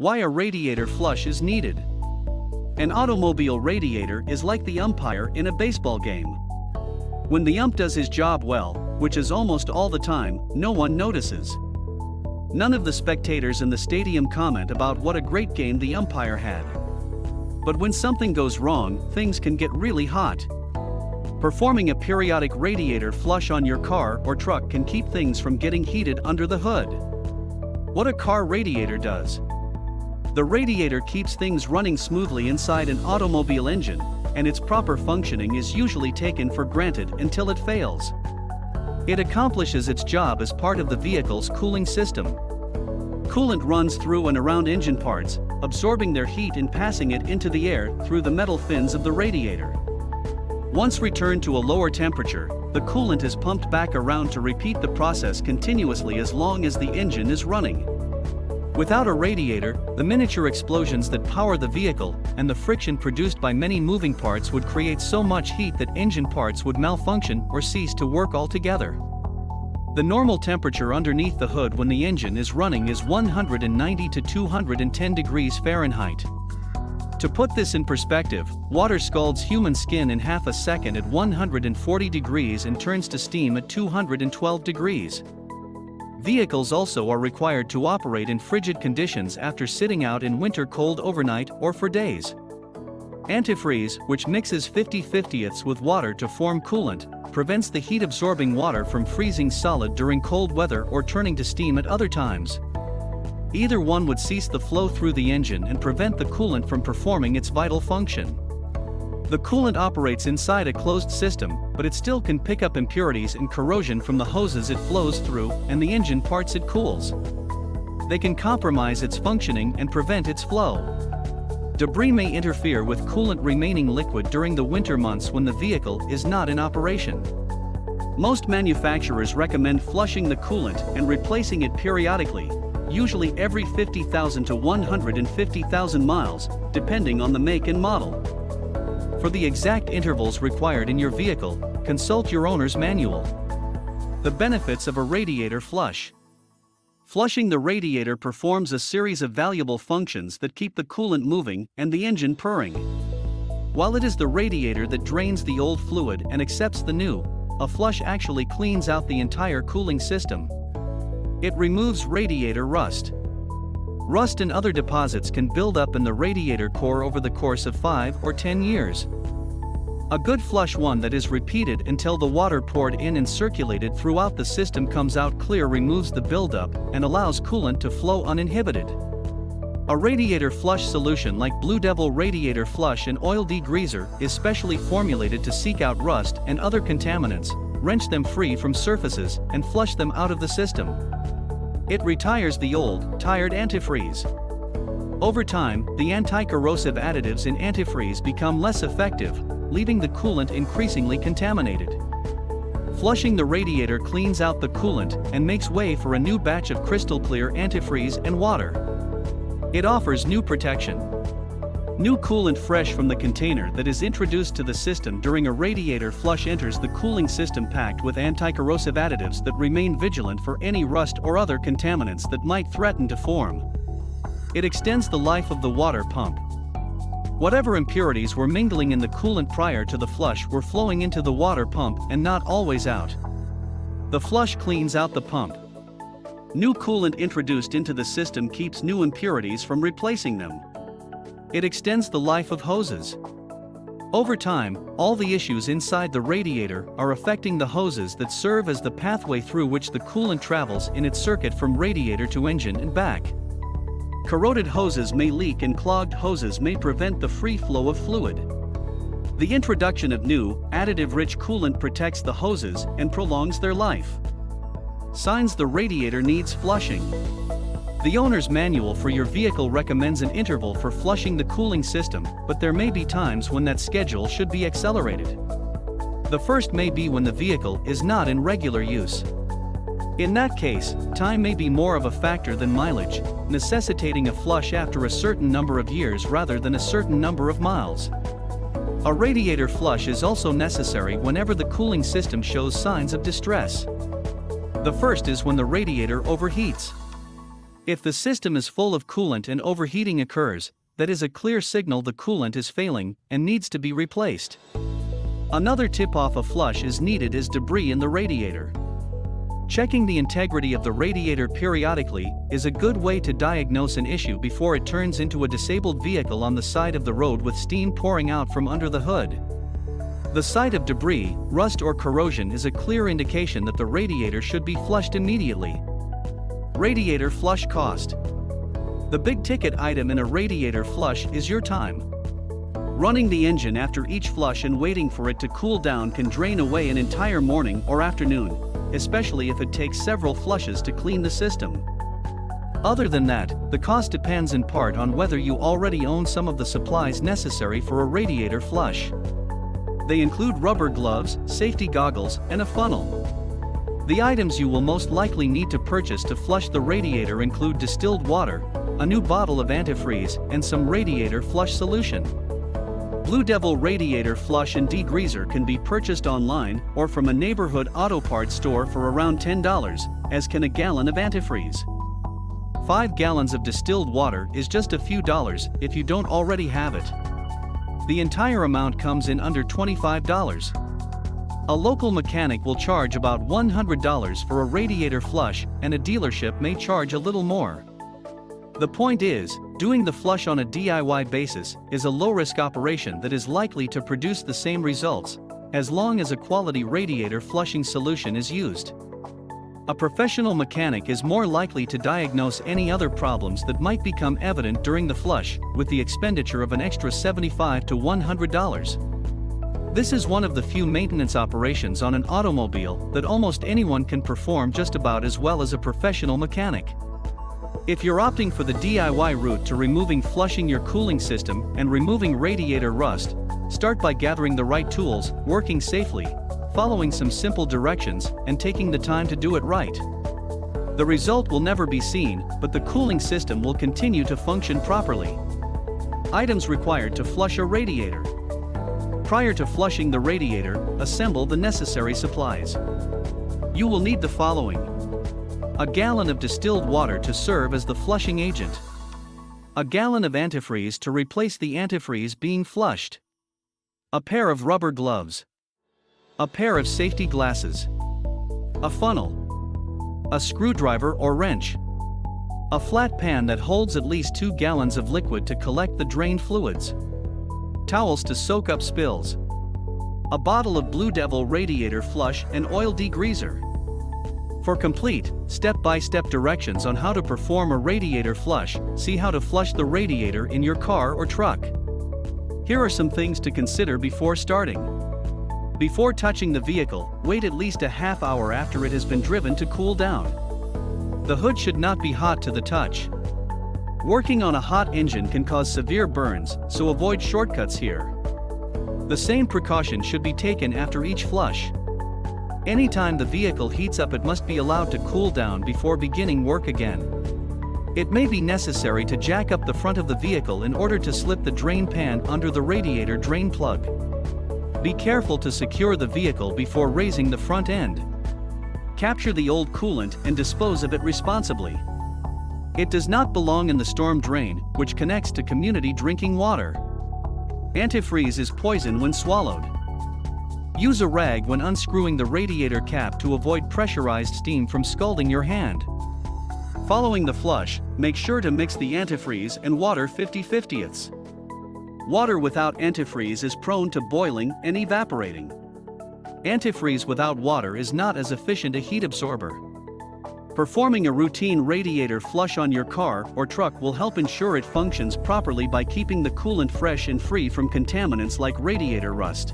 Why a radiator flush is needed. An automobile radiator is like the umpire in a baseball game. When the ump does his job well, which is almost all the time, no one notices. None of the spectators in the stadium comment about what a great game the umpire had. But when something goes wrong, things can get really hot. Performing a periodic radiator flush on your car or truck can keep things from getting heated under the hood. What a car radiator does. The radiator keeps things running smoothly inside an automobile engine, and its proper functioning is usually taken for granted until it fails. It accomplishes its job as part of the vehicle's cooling system. Coolant runs through and around engine parts, absorbing their heat and passing it into the air through the metal fins of the radiator. Once returned to a lower temperature, the coolant is pumped back around to repeat the process continuously as long as the engine is running. Without a radiator, the miniature explosions that power the vehicle and the friction produced by many moving parts would create so much heat that engine parts would malfunction or cease to work altogether. The normal temperature underneath the hood when the engine is running is 190 to 210 degrees Fahrenheit. To put this in perspective, water scalds human skin in half a second at 140 degrees and turns to steam at 212 degrees. Vehicles also are required to operate in frigid conditions after sitting out in winter cold overnight or for days. Antifreeze, which mixes 50/50ths with water to form coolant, prevents the heat-absorbing water from freezing solid during cold weather or turning to steam at other times. Either one would cease the flow through the engine and prevent the coolant from performing its vital function. The coolant operates inside a closed system, but it still can pick up impurities and corrosion from the hoses it flows through and the engine parts it cools. They can compromise its functioning and prevent its flow. Debris may interfere with coolant remaining liquid during the winter months when the vehicle is not in operation. Most manufacturers recommend flushing the coolant and replacing it periodically, usually every 50,000 to 150,000 miles, depending on the make and model. For the exact intervals required in your vehicle, consult your owner's manual. The benefits of a radiator flush. Flushing the radiator performs a series of valuable functions that keep the coolant moving and the engine purring. While it is the radiator that drains the old fluid and accepts the new, a flush actually cleans out the entire cooling system. It removes radiator rust. Rust and other deposits can build up in the radiator core over the course of 5 or 10 years. A good flush, one that is repeated until the water poured in and circulated throughout the system comes out clear, removes the buildup and allows coolant to flow uninhibited. A radiator flush solution like BlueDevil Radiator Flush and Oil Degreaser is specially formulated to seek out rust and other contaminants, wrench them free from surfaces, and flush them out of the system. It retires the old, tired antifreeze. Over time, the anti-corrosive additives in antifreeze become less effective, leaving the coolant increasingly contaminated. Flushing the radiator cleans out the coolant and makes way for a new batch of crystal clear antifreeze and water. It offers new protection. New coolant fresh from the container that is introduced to the system during a radiator flush enters the cooling system packed with anti-corrosive additives that remain vigilant for any rust or other contaminants that might threaten to form. It extends the life of the water pump. Whatever impurities were mingling in the coolant prior to the flush were flowing into the water pump and not always out. The flush cleans out the pump. New coolant introduced into the system keeps new impurities from replacing them. It extends the life of hoses. Over time, all the issues inside the radiator are affecting the hoses that serve as the pathway through which the coolant travels in its circuit from radiator to engine and back. Corroded hoses may leak and clogged hoses may prevent the free flow of fluid. The introduction of new, additive-rich coolant protects the hoses and prolongs their life. Signs the radiator needs flushing. The owner's manual for your vehicle recommends an interval for flushing the cooling system, but there may be times when that schedule should be accelerated. The first may be when the vehicle is not in regular use. In that case, time may be more of a factor than mileage, necessitating a flush after a certain number of years rather than a certain number of miles. A radiator flush is also necessary whenever the cooling system shows signs of distress. The first is when the radiator overheats. If the system is full of coolant and overheating occurs, that is a clear signal the coolant is failing and needs to be replaced. Another tip off a flush is needed is debris in the radiator. Checking the integrity of the radiator periodically is a good way to diagnose an issue before it turns into a disabled vehicle on the side of the road with steam pouring out from under the hood. The sight of debris, rust or corrosion is a clear indication that the radiator should be flushed immediately. Radiator flush cost. The big ticket item in a radiator flush is your time. Running the engine after each flush and waiting for it to cool down can drain away an entire morning or afternoon, especially if it takes several flushes to clean the system. Other than that, the cost depends in part on whether you already own some of the supplies necessary for a radiator flush. They include rubber gloves, safety goggles, and a funnel. The items you will most likely need to purchase to flush the radiator include distilled water, a new bottle of antifreeze, and some radiator flush solution. BlueDevil Radiator Flush and Degreaser can be purchased online or from a neighborhood auto parts store for around $10, as can a gallon of antifreeze. 5 gallons of distilled water is just a few dollars if you don't already have it. The entire amount comes in under $25. A local mechanic will charge about $100 for a radiator flush, and a dealership may charge a little more. The point is, doing the flush on a DIY basis is a low-risk operation that is likely to produce the same results, as long as a quality radiator flushing solution is used. A professional mechanic is more likely to diagnose any other problems that might become evident during the flush, with the expenditure of an extra $75 to $100. This is one of the few maintenance operations on an automobile that almost anyone can perform just about as well as a professional mechanic. If you're opting for the DIY route to removing flushing your cooling system and removing radiator rust, start by gathering the right tools, working safely, following some simple directions, and taking the time to do it right. The result will never be seen, but the cooling system will continue to function properly. Items required to flush a radiator. Prior to flushing the radiator, assemble the necessary supplies. You will need the following: a gallon of distilled water to serve as the flushing agent, a gallon of antifreeze to replace the antifreeze being flushed, a pair of rubber gloves, a pair of safety glasses, a funnel, a screwdriver or wrench, a flat pan that holds at least 2 gallons of liquid to collect the drained fluids, towels to soak up spills, a bottle of BlueDevil Radiator Flush and Oil Degreaser. For complete, step-by-step directions on how to perform a radiator flush, see how to flush the radiator in your car or truck. Here are some things to consider before starting. Before touching the vehicle, wait at least a half hour after it has been driven to cool down. The hood should not be hot to the touch. Working on a hot engine can cause severe burns, so avoid shortcuts here. The same precaution should be taken after each flush. Anytime the vehicle heats up, it must be allowed to cool down before beginning work again. It may be necessary to jack up the front of the vehicle in order to slip the drain pan under the radiator drain plug. Be careful to secure the vehicle before raising the front end. Capture the old coolant and dispose of it responsibly. It does not belong in the storm drain, which connects to community drinking water. Antifreeze is poison when swallowed. Use a rag when unscrewing the radiator cap to avoid pressurized steam from scalding your hand. Following the flush, make sure to mix the antifreeze and water 50/50ths. Water without antifreeze is prone to boiling and evaporating. Antifreeze without water is not as efficient a heat absorber. Performing a routine radiator flush on your car or truck will help ensure it functions properly by keeping the coolant fresh and free from contaminants like radiator rust.